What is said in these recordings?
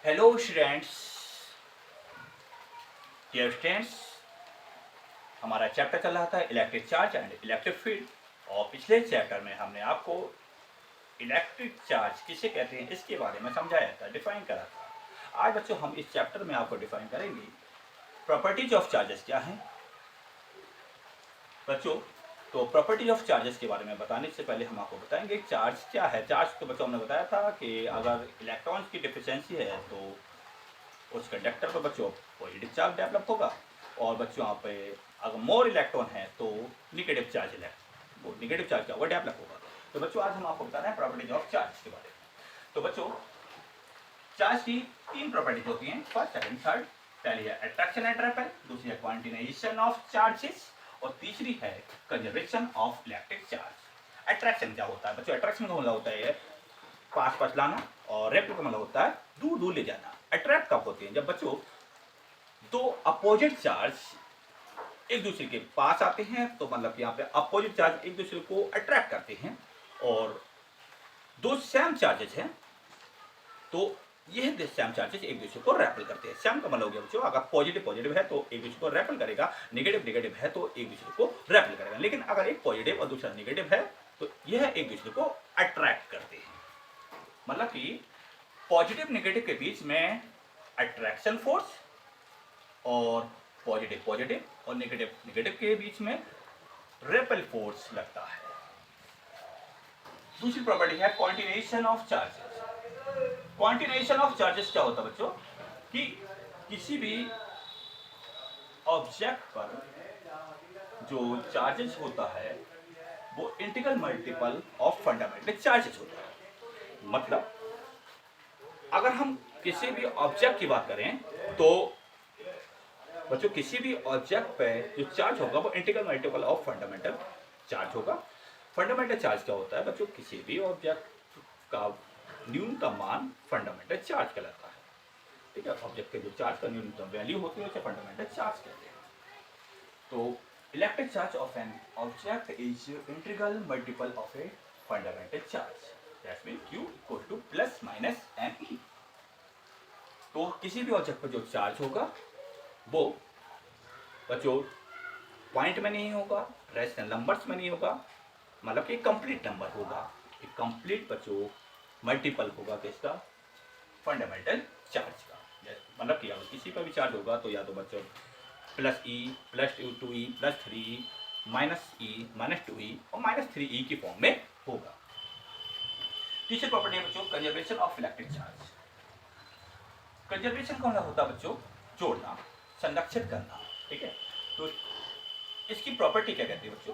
Hello students, dear students, हमारा chapter चल रहा था electric charge and electric field. और पिछले चैप्टर में हमने आपको इलेक्ट्रिक चार्ज किसे कहते हैं इसके बारे में समझाया था, डिफाइन करा था। आज बच्चों हम इस चैप्टर में आपको डिफाइन करेंगे प्रॉपर्टीज ऑफ चार्जेस क्या हैं बच्चों। तो प्रॉपर्टीज ऑफ चार्जेस के बारे में बताने से पहले हम आपको बताएंगे चार्ज क्या है। चार्ज तो बच्चों हमने बताया था कि अगर इलेक्ट्रॉन्स की डिफिशियंसी है तो उस कंडक्टर पर बच्चों पॉजिटिव चार्ज डेवलप होगा, और बच्चों यहाँ पे अगर मोर इलेक्ट्रॉन है तो निगेटिव चार्ज वो निगेटिव चार्ज क्या होगा, डेवलप होगा। तो बच्चों आज हम आपको बता रहे हैं प्रॉपर्टीज ऑफ चार्ज के बारे में। तो बच्चों चार्ज की तीन प्रॉपर्टीज होती हैं, फर्स्ट सेकंड थर्ड। पहली है अट्रैक्शन एंड रेपेल, दूसरी है क्वांटिनाइजेशन ऑफ चार्जेस, और तीसरी है conservation of electric charge. Attraction क्या होता है बच्चों? अट्रैक्शन का मतलब होता है पास पास लाना, और रेपेल का मतलब होता है दूर दूर ले जाना। अट्रैक्ट कब होती है? जब बच्चों दो अपोजिट चार्ज एक दूसरे के पास आते हैं, तो मतलब यहाँ पे अपोजिट चार्ज एक दूसरे को अट्रैक्ट करते हैं, और दो सेम चार्जेस हैं तो यह सेम चार्जेस एक दूसरे को रेपल करते हैं। सेम का मतलब हो गया बच्चों, अगर पॉजिटिव पॉजिटिव है तो एक दूसरे को रेपल करेगा, नेगेटिव नेगेटिव है तो एक दूसरे को रेपल करेगा। लेकिन अगर एक पॉजिटिव और दूसरा नेगेटिव है तो यह एक दूसरे को अट्रैक्ट करते हैं। मतलब कि पॉजिटिव नेगेटिव के बीच में अट्रैक्शन फोर्स, और पॉजिटिव पॉजिटिव और नेगेटिव नेगेटिव के बीच में रेपल फोर्स लगता है। दूसरी प्रॉपर्टी है क्वांटिनेशन ऑफ चार्जेस। क्वांटिनेशन ऑफ चार्जेस क्या होता है बच्चों? कि किसी भी ऑब्जेक्ट पर जो चार्जेस होता है वो integral multiple of fundamental charges होता है। मतलब अगर हम किसी भी ऑब्जेक्ट की बात करें तो बच्चों किसी भी ऑब्जेक्ट पे जो चार्ज होगा वो integral multiple of fundamental charge होगा। फंडामेंटल चार्ज क्या होता है बच्चों? किसी भी ऑब्जेक्ट का न्यूनतम मान फंडामेंटल चार्ज कहलाता है। ठीक है, ऑब्जेक्ट के जो चार्ज का न्यूनतम वैल्यू होती है उसे फंडामेंटल चार्ज कहते हैं। तो electric charge of an object is integral multiple of a fundamental charge, that mean Q equal two plus minus ME। तो किसी भी ऑब्जेक्ट पर जो चार्ज होगा वो बच्चों पॉइंट में नहीं होगा, रेशनल नंबर्स में नहीं होगा, मतलब कि कंप्लीट नंबर होगा। एक कंप्लीट बच्चों मल्टीपल होगा किसका? फंडामेंटल चार्ज का। मतलब कि अगर किसी पर भी चार्ज होगा तो या तो बच्चों plus e plus 2E plus 3E minus e minus 2E और माइनस 3E की फॉर्म में होगा। तीसरी प्रॉपर्टी है बच्चों conservation of electric charge. Conservation का होता है बच्चों जोड़ना, संरक्षित करना। ठीक है, तो इसकी प्रॉपर्टी क्या कहती है बच्चों?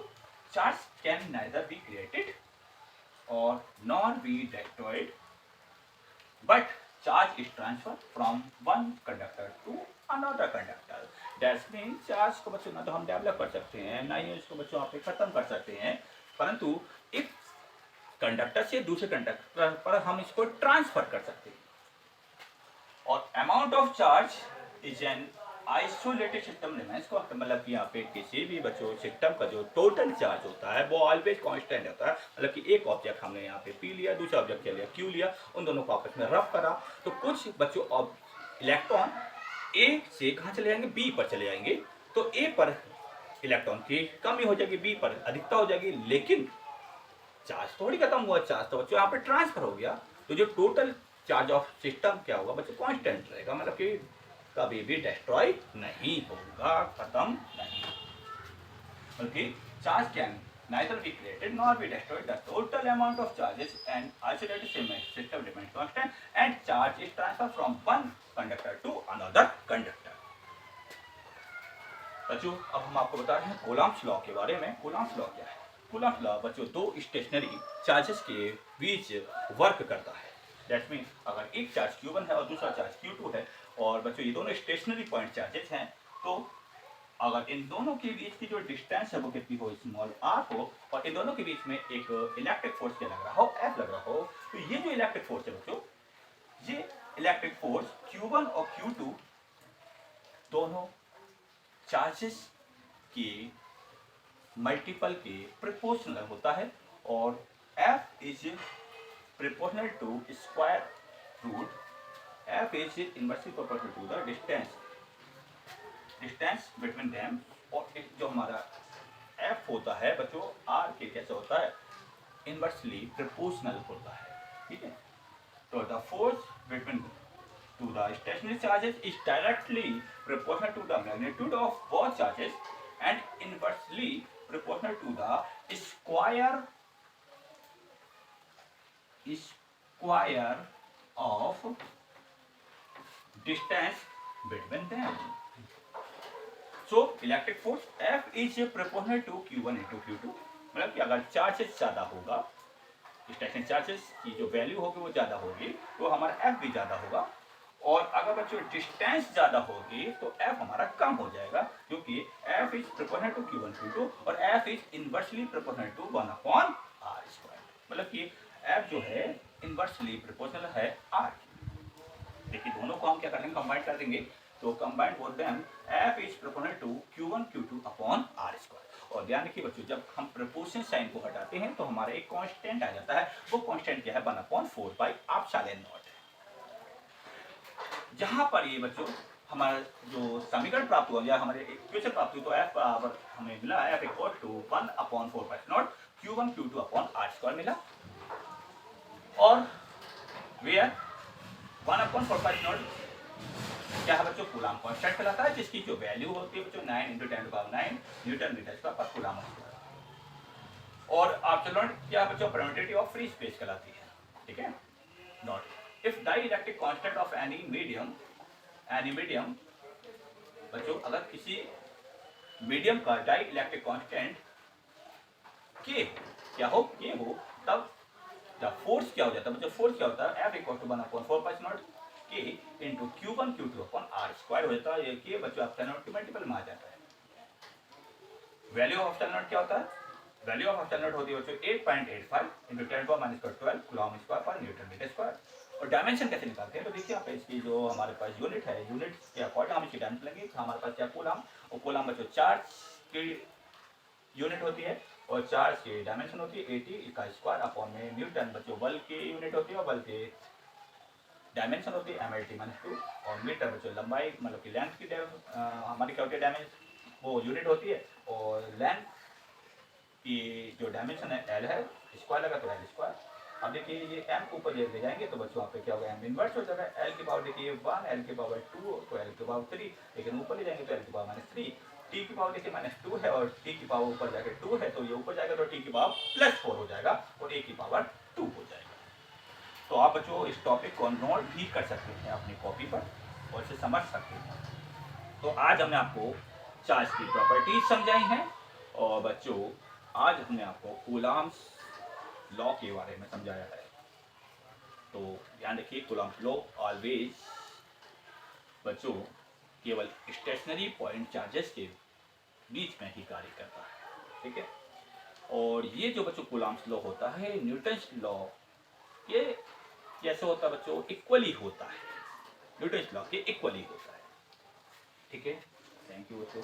Charge can neither be created और nor be destroyed, but charge is transferred from one conductor to another conductor. That means charge को बच्चों ना तो हम डेवलप कर सकते हैं, ना ही इसको बच्चों आप खत्म कर सकते हैं, परंतु एक कंडक्टर से दूसरे कंडक्टर पर हम इसको ट्रांसफर कर सकते हैं। और amount of charge is an isolated system remains को, मतलब कि यहाँ पे किसी भी बच्चों सिस्टम का जो टोटल चार्ज होता है वो ऑलवेज कांस्टेंट होता है। मतलब कि एक ऑब्जेक्ट हमने यहाँ पे P लिया, दूसरा ऑब्जेक्ट क्या लिया, Q लिया, उन दोनों को आपस में रब करा तो कुछ बच्चों इलेक्ट्रॉन A से कहाँ चले जाएंगे? B पर चले जाएंगे। तो A पर इलेक्ट्रॉन की कमी हो जाएगी, B पर अधिकता हो जाएगी, लेकिन चार्ज थोड़ी खत्म हुआ, चार्ज तो बच्चों यहाँ पे ट्रांसफर हो गया। तो जो टोटल चार्ज ऑफ सिस्टम क्या होगा बच्चों? कांस्टेंट रहेगा, मतलब कि कभी भी डिस्ट्रॉय नहीं होगा, खत्म नहीं। बल्कि charge can neither be created nor be destroyed. The total amount of charges and isolated system remains constant and charge is transferred from one conductor to another conductor. बच्चों अब हम आपको बता रहे हैं कूलम्ब्स लॉ के बारे में। कूलम्ब्स लॉ क्या है? कूलम्ब्स लॉ बच्चों दो स्टेशनरी चार्जेस के बीच वर्क करता है। दैट मीन अगर एक चार्ज Q1 है और दूसरा चार्ज Q2 है, और बच्चों ये दोनों स्टेशनरी पॉइंट चार्जेस हैं, तो अगर इन दोनों के बीच की जो डिस्टेंस है वो कितनी हो, स्मॉल r हो, और इन दोनों के बीच में एक इलेक्ट्रिक फोर्स क्या लग रहा हो, F लग रहा हो, तो ये जो इलेक्ट्रिक फोर्स है बच्चों, ये इलेक्ट्रिक फोर्स Q1 और Q2 दोनों चार्जेस के मल्टीपल के प्रोपोर्शनल होता है, और F is proportional to square root F is inversely proportional to the distance between them, और जो हमारा एफ होता है बच्चों आर के कैसे होता है, इनवर्सली प्रोपोर्शनल होता है, ठीक है। तो the force between to the stationary charges is directly proportional to the magnitude of both charges and inversely proportional to the square of distance between them. So electric force F is proportional to Q1 into Q2, मतलब कि अगर charges ज़्यादा होगा, stationery charges की जो value होगी वो ज़्यादा होगी, तो हमारा F भी ज़्यादा होगा। और अगर बच्चों डिस्टेंस ज़्यादा होगी तो F हमारा कम हो जाएगा, क्योंकि F is proportional to Q1 Q2 और F is inversely proportional to 1/r²। मतलब कि F जो है इनवर्सली प्रोपोर्शनल है R। देखिए दोनों को हम क्या करेंगे, कंबाइन कर देंगे, तो कंबाइन बोल दें F is proportional to Q1 Q2/r²। और ध्यान रखिए बच्चों, जब हम प्रोपोर्शन साइन को हटाते हैं तो हमारा एक कांस्टेंट आ जाता है, वो कांस्टेंट क्या है, 1/4πε0। जहां पर ये बच्चों हमारा जो समीकरण प्राप्त हुआ या हमारे इक्वेशन प्राप्त हुई, तो F बराबर हमें मिला F equal to 1/4πε0 Q1 Q2/r² मिला। और वेयर 1/4πε0 क्या है बच्चों, कूलाम कांस्टेंट कहलाता है, जिसकी जो वैल्यू होती है बच्चों 9 × 10⁹ न्यूटन मीटर स्क्वायर पर कूलाम होता है। और एप्सिलॉन क्या है बच्चों, परमिटिविटी ऑफ फ्री स्पेस कहलाती है, ठीक है। Not if dielectric constant of any medium बच्चों, अगर किसी मीडियम का डाइलेक्ट्रिक कांस्टेंट के क्या हो, के हो, तब जब फोर्स क्या हो जाता है बच्चों, फोर्स क्या होता है, F इक्वल टू 1/4πε0 के इंटू Q1 Q2/r² हो जाता है। ये बच्चों एप्सिलॉन के मल्टीपल में आ जाता है। वैल्यू ऑफ एप्सिलॉन क्या होता है, वैल्यू ऑफ एप्सिलॉन होती है बच्चों 8.85 × 10⁻12 कूलम स्क्वायर पर न्यूटन मीटर स्क्वायर। और डायमेंशन कैसे निकालते हैं, तो देखिए यहाँ पे इसकी जो हमारे पास यूनिट है, यूनिट के अकॉर्डिंग हम इसकी डायमेंशन लेंगे। तो हमारे पास क्या कूलम, और कूलम बच्चों चार्ज की यूनिट होती है, और चार्ज की डायमेंशन होती है 80 का स्क्वायर अपॉन में न्यूटन बच्चों बल की यूनिट होती है, और बल की डायमेंशन होती है MLT-2, और मीटर बच्चों लंबाई मतलब कि लेंथ की हमारी क्या होती है, डायमेंशन वो यूनिट होती है, और लेंथ की जो डायमेंशन है L है, स्क्वायर लगा तो L²। अब देखिए ये m को ऊपर ले जाएंगे तो बच्चों यहाँ पे क्या होगा, m इनवर्स हो जाएगा। L की पावर देखिए 1, L की पावर 2, तो L की पावर 3, लेकिन ऊपर ले जाएंगे तो L की पावर -3, t की पावर देखिए -2 है, और t की पावर ऊपर जाके 2 है, तो ये ऊपर जाएगा तो t की पावर +4 हो जाएगा, और a की पावर 2 हो जाएगा। तो आप बच्चों इस टॉपिक को नोट भी कर सकते हैं अपनी कॉपी पर, और इसे समझ सकते हैं। तो आज हमने आपको चार्ज की प्रॉपर्टीज समझाई हैं, और बच्चों आज हमने आपको कूलम्स लॉ के बारे में समझाया है। तो ध्यान रखिए, कूलम्स लॉ ऑलवेज बच्चों केवल स्टेशनरी पॉइंट चार्जेस के बीच में ही कार्य करता है, ठीक है। और ये जो बच्चों कूलम्स लॉ होता है, न्यूटन्स लॉ, ये कैसे होता है बच्चों, इक्वली होता है, न्यूटन्स लॉ के इक्वली होता है, ठीक है। थैंक यू बच्चों।